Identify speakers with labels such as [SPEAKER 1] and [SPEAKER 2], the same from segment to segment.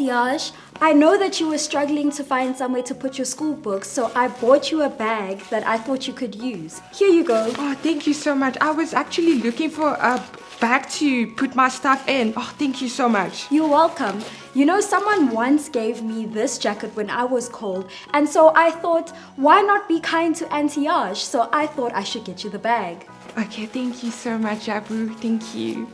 [SPEAKER 1] Auntie Yash, I know that you were struggling to find somewhere to put your school books, so I bought you a bag that I thought you could use. Here you go.
[SPEAKER 2] Oh, thank you so much. I was actually looking for a bag to put my stuff in. Oh, thank you so much.
[SPEAKER 1] You're welcome. You know, someone once gave me this jacket when I was cold, and so I thought, why not be kind to Auntie Yash? So I thought I should get you the bag.
[SPEAKER 2] Okay, thank you so much, Abu. Thank you.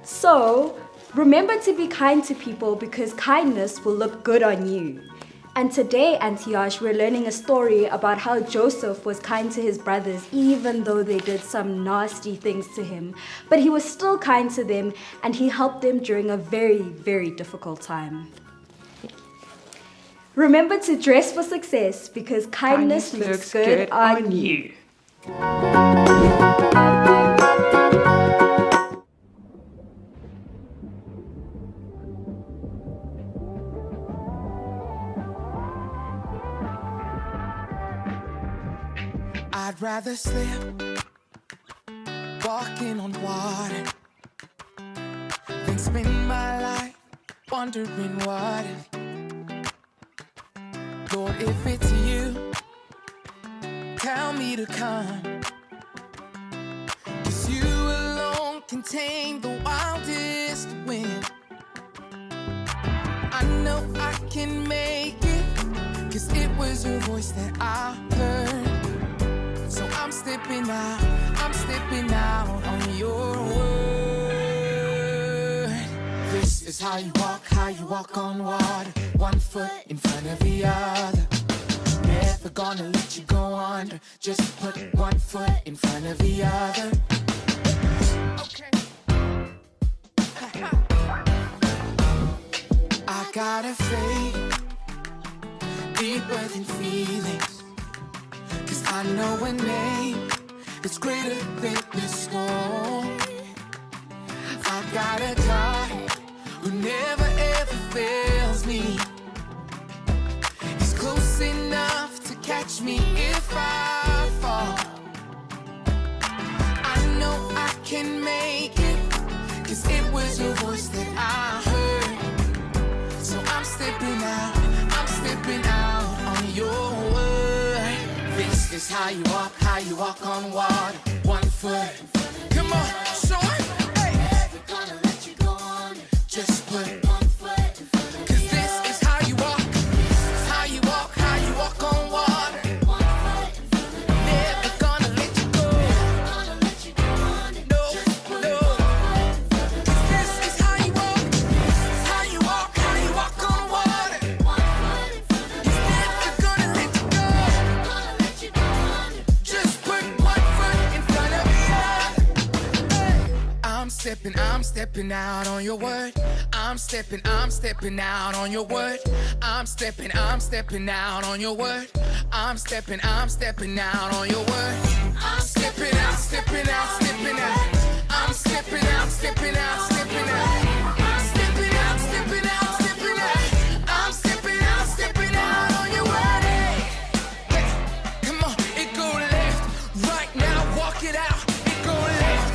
[SPEAKER 1] So, remember to be kind to people because kindness will look good on you. And today, Auntie Yash, we're learning a story about how Joseph was kind to his brothers even though they did some nasty things to him. But he was still kind to them and he helped them during a very, very difficult time. Remember to dress for success because kindness looks good on you.
[SPEAKER 3] I'd rather slip walking on water than spend my life wondering what if. Lord, if it's you, tell me to come. 'Cause you alone can tame the wildest wind. I know I can make it, 'cause it was your voice that I heard. So I'm stepping out on your word. This is how you walk on water. One foot in front of the other. Never gonna let you go under. Just put one foot in front of the other. Okay. I got a faith deeper than feelings. I know a name that's greater than the storm. I got a God who never ever fails me. He's close enough to catch me if I fall. I know I can make it, 'cause it was your voice that I heard. So I'm stepping out on your word. This is how you walk on water. One foot. Come on, show it. Hey. Never gonna let you go on. Just put one foot in front of the other. 'Cause this is how you walk. How you walk on water. One foot in front of the other. Never gonna let you go. Never gonna let you go on. No, just put one foot in front of the other. 'Cause this is how you walk. How you walk on water. One foot in front of the other. He's never gonna let you go. I'm stepping out on your word. I'm stepping out on your word. I'm stepping out on your word. I'm stepping out on your word. I'm stepping out. I'm stepping out. I'm stepping out. I'm stepping out. I'm stepping out. On your word. Hey, come on, it go left. Right now, walk it out. It go left.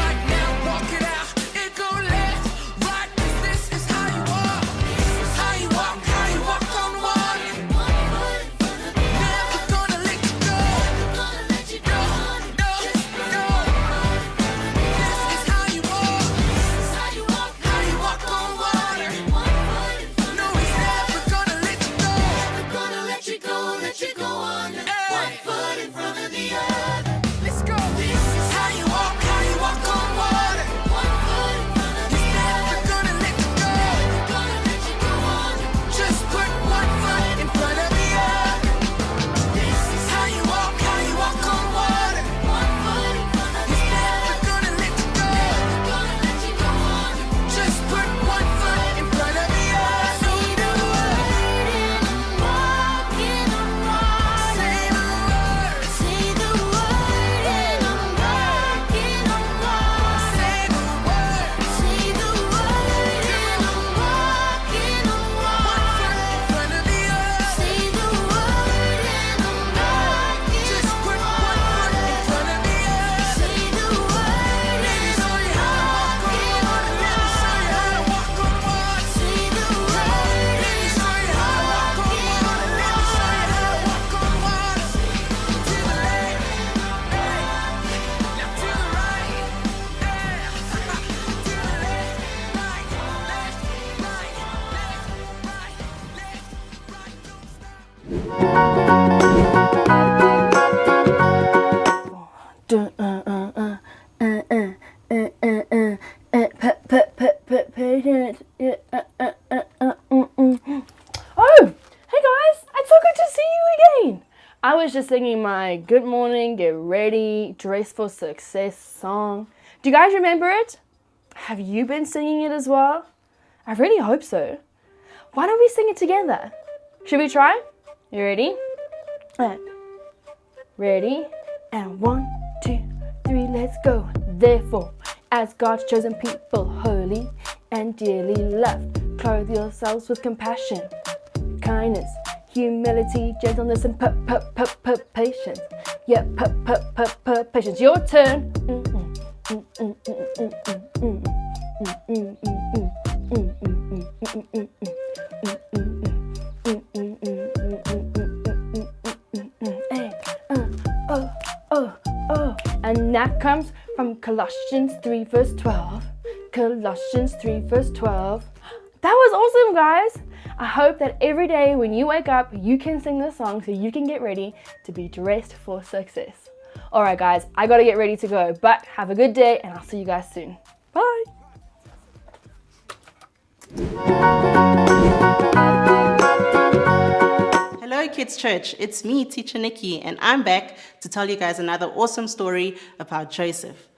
[SPEAKER 3] Right now, walk it out. It go left. Right, 'cause this is how you walk. How you walk on water. Never gonna let you go. No. This is how you walk. How you walk
[SPEAKER 4] Oh, hey guys, it's so good to see you again. I was just singing my Good Morning, Get Ready, Dress for Success song. Do you guys remember it? Have you been singing it as well? I really hope so. Why don't we sing it together? Should we try? You ready? Ready? And 1, 2, 3, let's go. Therefore, as God's chosen people, holy and dearly loved, clothe yourselves with compassion, kindness, humility, gentleness, and patience. Yeah, patience. Your turn. And that comes from Colossians 3 verse 12. Colossians 3 verse 12. That was awesome, guys. I hope that every day when you wake up, you can sing this song so you can get ready to be dressed for success. All right, guys, I got to get ready to go, but have a good day and I'll see you guys soon. Bye.
[SPEAKER 5] Hello Kids Church, it's me, Teacher Nikki, and I'm back to tell you guys another awesome story about Joseph.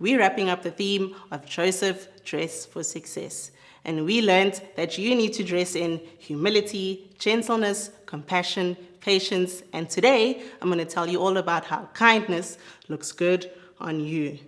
[SPEAKER 5] We're wrapping up the theme of Joseph, Dress for Success. And we learned that you need to dress in humility, gentleness, compassion, patience, and today I'm going to tell you all about how kindness looks good on you.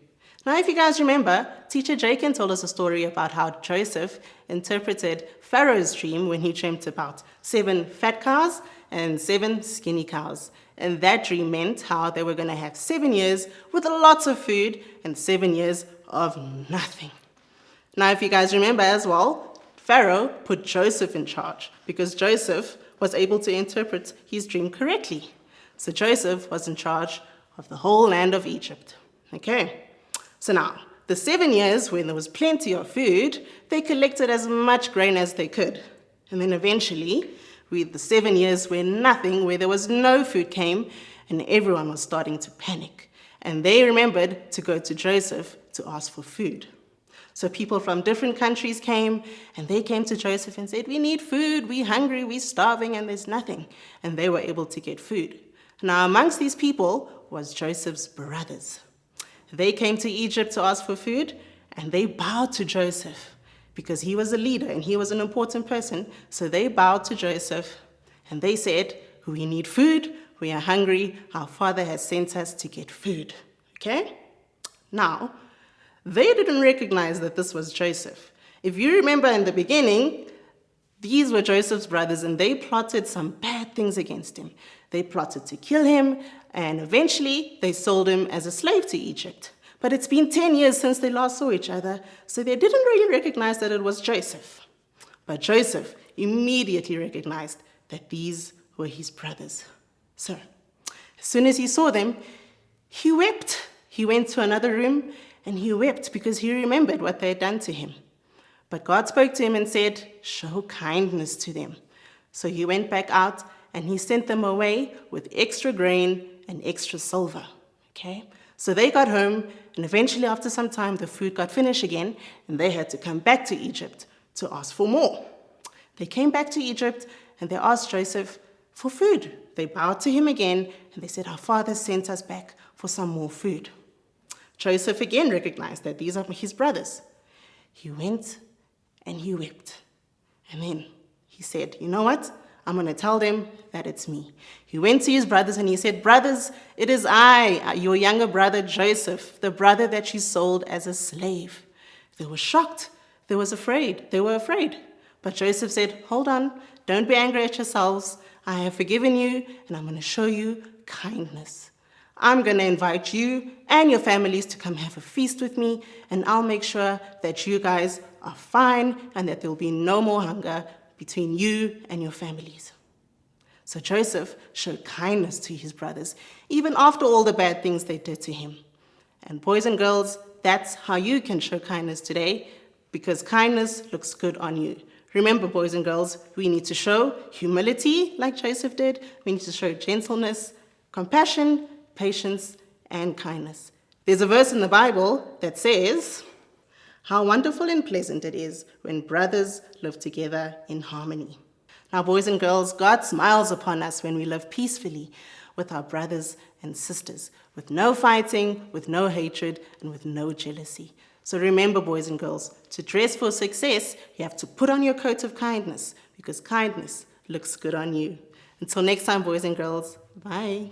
[SPEAKER 5] Now, if you guys remember, Teacher Jakin told us a story about how Joseph interpreted Pharaoh's dream when he dreamt about 7 fat cows and 7 skinny cows. And that dream meant how they were going to have 7 years with lots of food and 7 years of nothing. Now, if you guys remember as well, Pharaoh put Joseph in charge because Joseph was able to interpret his dream correctly. So Joseph was in charge of the whole land of Egypt. Okay. So now, the 7 years when there was plenty of food, they collected as much grain as they could. And then eventually, with the 7 years where there was no food came, and everyone was starting to panic. And they remembered to go to Joseph to ask for food. So people from different countries came, and they came to Joseph and said, we need food, we're hungry, we're starving, and there's nothing. And they were able to get food. Now, amongst these people was Joseph's brothers. They came to Egypt to ask for food, and they bowed to Joseph because he was a leader and he was an important person. So they bowed to Joseph, and they said, we need food, we are hungry, our father has sent us to get food. Okay? Now, they didn't recognize that this was Joseph. If you remember in the beginning, these were Joseph's brothers, and they plotted some bad things against him. They plotted to kill him, and eventually they sold him as a slave to Egypt. But it's been 10 years since they last saw each other, so they didn't really recognize that it was Joseph. But Joseph immediately recognized that these were his brothers. So, as soon as he saw them, he wept. He went to another room, and he wept because he remembered what they had done to him. But God spoke to him and said, show kindness to them. So he went back out, and he sent them away with extra grain and extra silver. Okay? So they got home, and eventually after some time, the food got finished again, and they had to come back to Egypt to ask for more. They came back to Egypt, and they asked Joseph for food. They bowed to him again, and they said, our father sent us back for some more food. Joseph again recognized that these are his brothers. He went and he wept. And then he said, you know what? I'm going to tell them that it's me. He went to his brothers and he said, brothers, it is I, your younger brother Joseph, the brother that you sold as a slave. They were shocked. They were afraid. But Joseph said, hold on, don't be angry at yourselves. I have forgiven you, and I'm going to show you kindness. I'm going to invite you and your families to come have a feast with me, and I'll make sure that you guys are fine and that there will be no more hunger between you and your families. So Joseph showed kindness to his brothers, even after all the bad things they did to him. And boys and girls, that's how you can show kindness today, because kindness looks good on you. Remember, boys and girls, we need to show humility like Joseph did. We need to show gentleness, compassion, patience, and kindness. There's a verse in the Bible that says, "How wonderful and pleasant it is when brothers live together in harmony." Now, boys and girls, God smiles upon us when we live peacefully with our brothers and sisters, with no fighting, with no hatred, and with no jealousy. So remember, boys and girls, to dress for success, you have to put on your coat of kindness, because kindness looks good on you. Until next time, boys and girls, bye.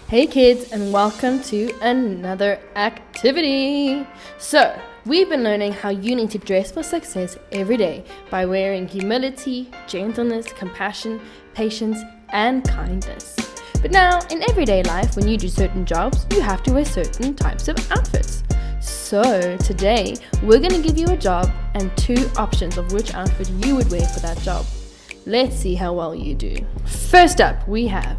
[SPEAKER 4] Hey kids, and welcome to another activity. So, we've been learning how you need to dress for success every day by wearing humility, gentleness, compassion, patience, and kindness. But now, in everyday life, when you do certain jobs, you have to wear certain types of outfits. So, today, we're going to give you a job and 2 options of which outfit you would wear for that job. Let's see how well you do. First up, we have,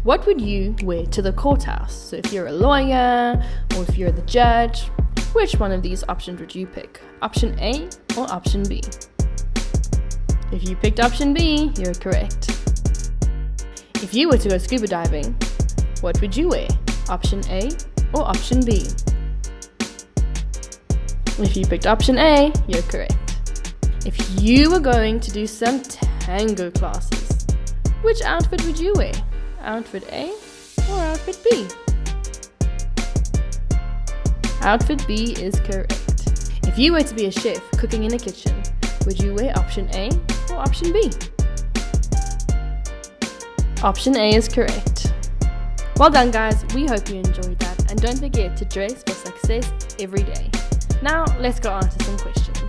[SPEAKER 4] what would you wear to the courthouse? So if you're a lawyer or if you're the judge, which one of these options would you pick? Option A or option B? If you picked option B, you're correct. If you were to go scuba diving, what would you wear? Option A or option B? If you picked option A, you're correct. If you were going to do some tango classes, which outfit would you wear? Outfit A or outfit B? Outfit B is correct. If you were to be a chef cooking in a kitchen, would you wear option A or option B? Option A is correct. Well done, guys. We hope you enjoyed that, and don't forget to dress for success every day. Now, let's go answer some questions.